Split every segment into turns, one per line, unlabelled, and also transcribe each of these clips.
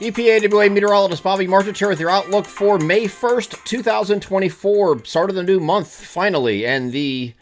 EPAWA meteorologist Bobby Martin here with your outlook for May 1st, 2024. Start of the new month, finally. And the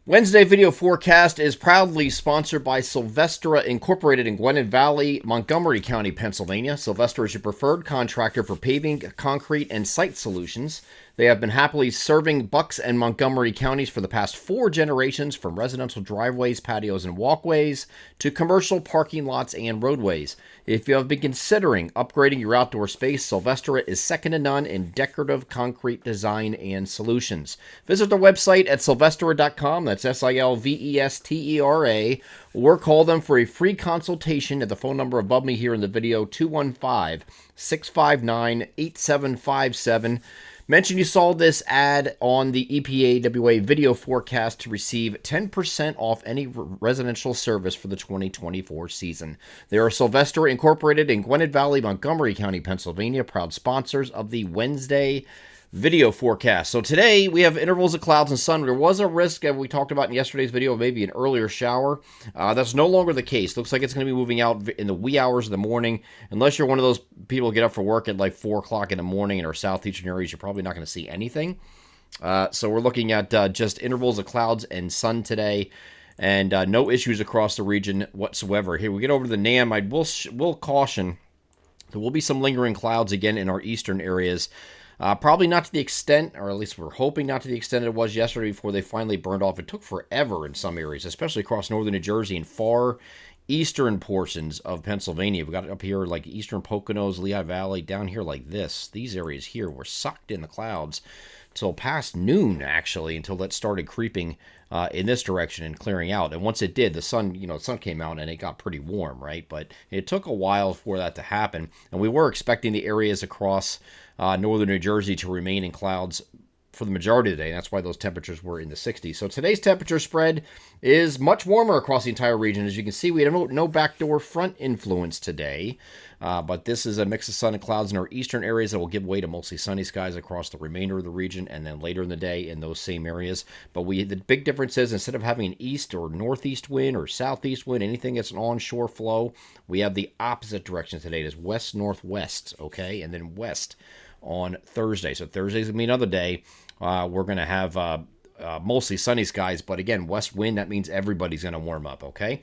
Wednesday video forecast is proudly sponsored by Sylvestra Incorporated in Gwinnett Valley, Montgomery County, Pennsylvania. Sylvestra is your preferred contractor for paving, concrete, and site solutions. They have been happily serving Bucks and Montgomery counties for the past 4 generations, from residential driveways, patios, and walkways to commercial parking lots and roadways. If you have been considering upgrading your outdoor space, Sylvestra is second to none in decorative concrete design and solutions. Visit their website at sylvestra.com, that's Silvestera, or call them for a free consultation at the phone number above me here in the video, 215-659-8757. Mention you saw this ad on the EPAWA video forecast to receive 10% off any residential service for the 2024 season. They are Sylvestra Incorporated in Gwinnett Valley, Montgomery County, Pennsylvania, proud sponsors of the Wednesday video forecast. So today we have intervals of clouds and sun. There was a risk, as we talked about in yesterday's video, of maybe an earlier shower. That's no longer the case. Looks like it's going to be moving out in the wee hours of the morning. Unless you're one of those people who get up for work at like 4 o'clock in the morning in our southeastern areas, you're probably not going to see anything. So we're looking at just intervals of clouds and sun today, and no issues across the region whatsoever. Here we get over to the NAM. I will caution there will be some lingering clouds again in our eastern areas. Probably not to the extent, or at least we're hoping not to the extent it was yesterday before they finally burned off. It took forever in some areas, especially across northern New Jersey and far eastern portions of Pennsylvania. We got it up here like eastern Poconos, Lehigh Valley, down here like this. These areas here were sucked in the clouds till past noon, actually, until that started creeping in this direction and clearing out. And once it did, the sun came out and it got pretty warm, right? But it took a while for that to happen. And we were expecting the areas across northern New Jersey to remain in clouds for the majority of the day. And that's why those temperatures were in the 60s. So today's temperature spread is much warmer across the entire region. As you can see, we have no backdoor front influence today. But this is a mix of sun and clouds in our eastern areas that will give way to mostly sunny skies across the remainder of the region, and then later in the day in those same areas. But the big difference is, instead of having an east or northeast wind or southeast wind, anything that's an onshore flow, we have the opposite direction today. It is west-northwest, okay, and then west on Thursday. So Thursday's going to be another day. We're going to have mostly sunny skies, but again, west wind, that means everybody's going to warm up, okay?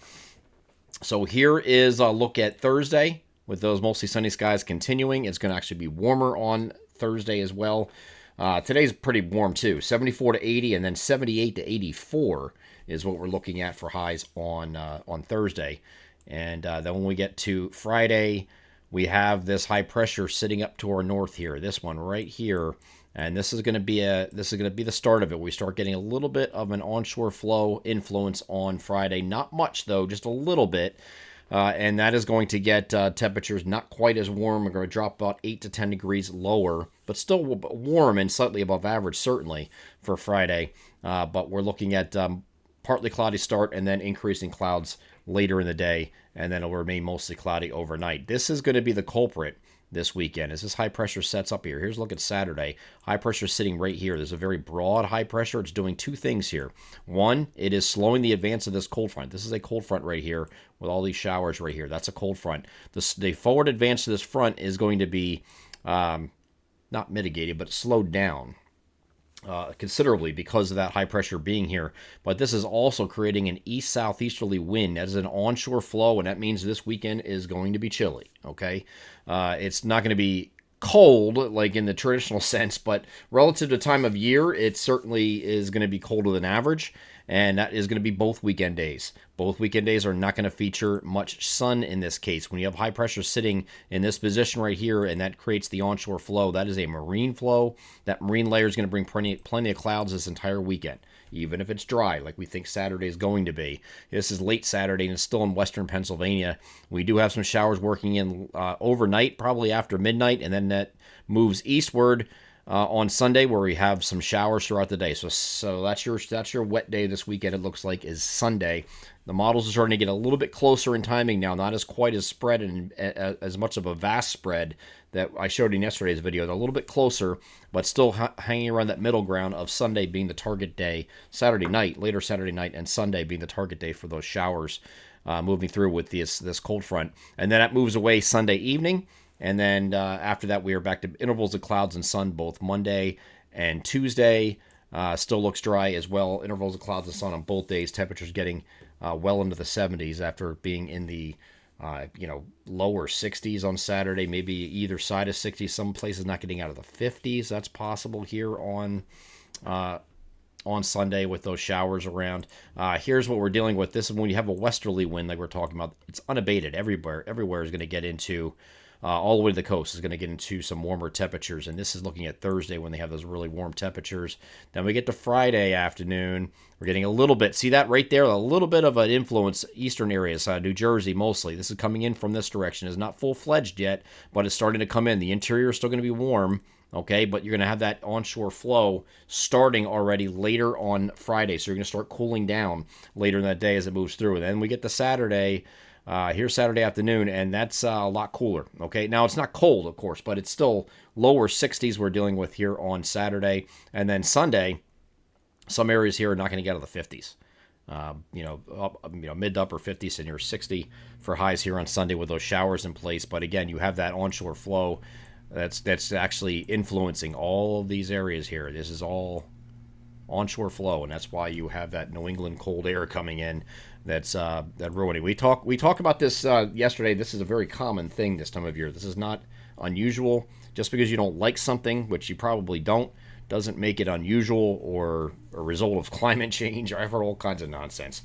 So here is a look at Thursday. With those mostly sunny skies continuing, it's going to actually be warmer on Thursday as well. Today's pretty warm too, 74 to 80, and then 78 to 84 is what we're looking at for highs on Thursday. And then when we get to Friday, we have this high pressure sitting up to our north here. This one right here, and this is going to be the start of it. We start getting a little bit of an onshore flow influence on Friday. Not much though, just a little bit. And that is going to get temperatures not quite as warm. We're going to drop about 8 to 10 degrees lower, but still warm and slightly above average, certainly, for Friday. But we're looking at partly cloudy start and then increasing clouds later in the day, and then it'll remain mostly cloudy overnight. This is going to be the culprit this weekend as this high pressure sets up here. Here's a look at Saturday. High pressure sitting right here. There's a very broad high pressure. It's doing 2 things here. One, it is slowing the advance of this cold front. This is a cold front right here with all these showers right here. That's a cold front. The forward advance to this front is going to be not mitigated, but slowed down considerably because of that high pressure being here. But this is also creating an east-southeasterly wind. That is an onshore flow, and that means this weekend is going to be chilly, okay? It's not going to be cold like in the traditional sense, but relative to time of year, it certainly is going to be colder than average, and that is going to be both weekend days. Both weekend days are not going to feature much sun in this case. When you have high pressure sitting in this position right here, and that creates the onshore flow, that is a marine flow. That marine layer is going to bring plenty of clouds this entire weekend, even if it's dry, like we think Saturday is going to be. This is late Saturday, and it's still in western Pennsylvania. We do have some showers working in overnight, probably after midnight, and then that moves eastward on Sunday, where we have some showers throughout the day. So that's your wet day this weekend. It looks like is Sunday. The models are starting to get a little bit closer in timing now, not as quite as spread and as much of a vast spread that I showed in yesterday's video. They're a little bit closer, but still hanging around that middle ground of Sunday being the target day, later Saturday night, and Sunday being the target day for those showers moving through with this cold front. And then that moves away Sunday evening. And then after that, we are back to intervals of clouds and sun both Monday and Tuesday. Still looks dry as well. Intervals of clouds and sun on both days. Temperatures getting well into the 70s after being in the lower 60s on Saturday, maybe either side of 60s. Some places not getting out of the 50s. That's possible here on Sunday with those showers around. Here's what we're dealing with. This is when you have a westerly wind like we're talking about. It's unabated everywhere. Everywhere is going to get into all the way to the coast is going to get into some warmer temperatures. And this is looking at Thursday when they have those really warm temperatures. Then we get to Friday afternoon. We're getting a little bit, see that right there? A little bit of an influence, eastern areas, New Jersey mostly. This is coming in from this direction. It's not full-fledged yet, but it's starting to come in. The interior is still going to be warm. Okay, but you're going to have that onshore flow starting already later on Friday. So you're going to start cooling down later in that day as it moves through. And then we get to Saturday, here's Saturday afternoon, and that's a lot cooler. Okay, now it's not cold, of course, but it's still lower 60s we're dealing with here on Saturday. And then Sunday, some areas here are not going to get out of the 50s. Mid to upper 50s and you're 60 for highs here on Sunday with those showers in place. But again, you have that onshore flow that's actually influencing all of these areas here. This is all onshore flow, and that's why you have that New England cold air coming in. That's that ruining. We talked about this yesterday. This is a very common thing this time of year. This is not unusual. Just because you don't like something, which you probably don't, doesn't make it unusual or a result of climate change. I've heard all kinds of nonsense.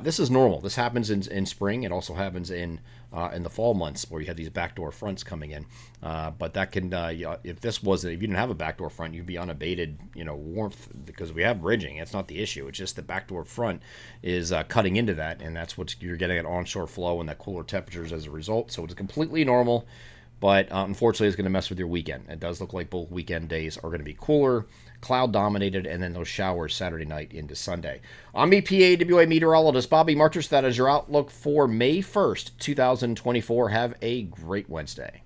This is normal. This happens in spring. It also happens in the fall months where you have these backdoor fronts coming in. But that can, if you didn't have a backdoor front, you'd be unabated, warmth because we have ridging. It's not the issue. It's just the backdoor front is cutting into that, and that's what you're getting, an onshore flow and that cooler temperatures as a result. So it's completely normal. But unfortunately, it's going to mess with your weekend. It does look like both weekend days are going to be cooler, cloud-dominated, and then those showers Saturday night into Sunday. I'm EPAWA meteorologist Bobby Marchers. That is your outlook for May 1st, 2024. Have a great Wednesday.